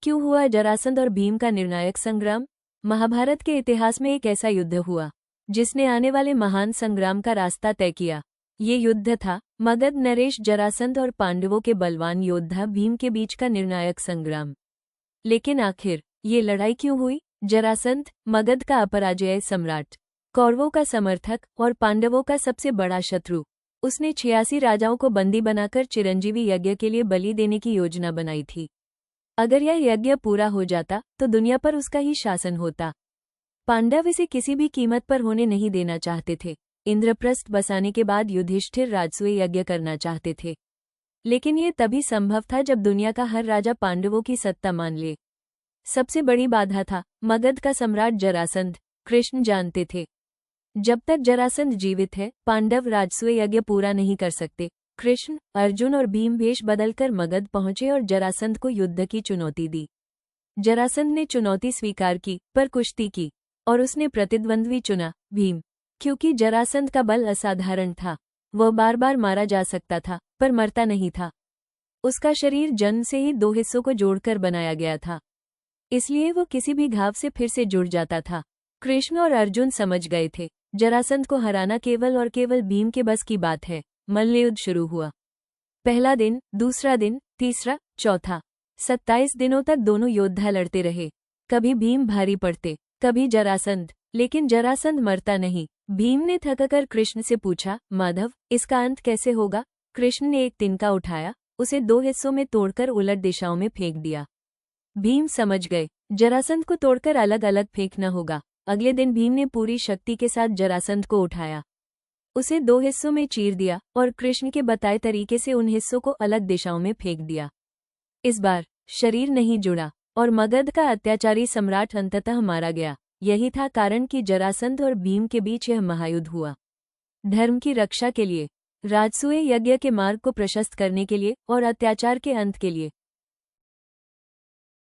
क्यों हुआ जरासंध और भीम का निर्णायक संग्राम? महाभारत के इतिहास में एक ऐसा युद्ध हुआ जिसने आने वाले महान संग्राम का रास्ता तय किया। ये युद्ध था मगध नरेश जरासंध और पांडवों के बलवान योद्धा भीम के बीच का निर्णायक संग्राम। लेकिन आखिर ये लड़ाई क्यों हुई? जरासंध, मगध का अपराजेय सम्राट, कौरवों का समर्थक और पांडवों का सबसे बड़ा शत्रु, उसने 86 राजाओं को बंदी बनाकर चिरंजीवी यज्ञ के लिए बलि देने की योजना बनाई थी। अगर यह यज्ञ पूरा हो जाता तो दुनिया पर उसका ही शासन होता। पांडव इसे किसी भी कीमत पर होने नहीं देना चाहते थे। इंद्रप्रस्थ बसाने के बाद युधिष्ठिर राजसूय यज्ञ करना चाहते थे, लेकिन ये तभी संभव था जब दुनिया का हर राजा पांडवों की सत्ता मान ले। सबसे बड़ी बाधा था मगध का सम्राट जरासंध। कृष्ण जानते थे, जब तक जरासंध जीवित है पांडव राजसूय यज्ञ पूरा नहीं कर सकते। कृष्ण, अर्जुन और भीम वेश बदलकर मगध पहुंचे और जरासंध को युद्ध की चुनौती दी। जरासंध ने चुनौती स्वीकार की, पर कुश्ती की, और उसने प्रतिद्वंद्वी चुना भीम। क्योंकि जरासंध का बल असाधारण था, वह बार बार मारा जा सकता था पर मरता नहीं था। उसका शरीर जन्म से ही 2 हिस्सों को जोड़कर बनाया गया था, इसलिए वो किसी भी घाव से फिर से जुड़ जाता था। कृष्ण और अर्जुन समझ गए थे, जरासंध को हराना केवल और केवल भीम के बस की बात है। मल्लयुद्ध शुरू हुआ। पहला दिन, दूसरा दिन, तीसरा, चौथा, 27 दिनों तक दोनों योद्धा लड़ते रहे। कभी भीम भारी पड़ते, कभी जरासंध, लेकिन जरासंध मरता नहीं। भीम ने थककर कृष्ण से पूछा, माधव, इसका अंत कैसे होगा? कृष्ण ने एक तिनका उठाया, उसे 2 हिस्सों में तोड़कर उलट दिशाओं में फेंक दिया। भीम समझ गए, जरासंध को तोड़कर अलग अलग फेंकना होगा। अगले दिन भीम ने पूरी शक्ति के साथ जरासंध को उठाया, उसे 2 हिस्सों में चीर दिया और कृष्ण के बताए तरीके से उन हिस्सों को अलग दिशाओं में फेंक दिया। इस बार शरीर नहीं जुड़ा और मगध का अत्याचारी सम्राट अंततः मारा गया। यही था कारण कि जरासंध और भीम के बीच यह महायुद्ध हुआ। धर्म की रक्षा के लिए, राजसूय यज्ञ के मार्ग को प्रशस्त करने के लिए और अत्याचार के अंत के लिए।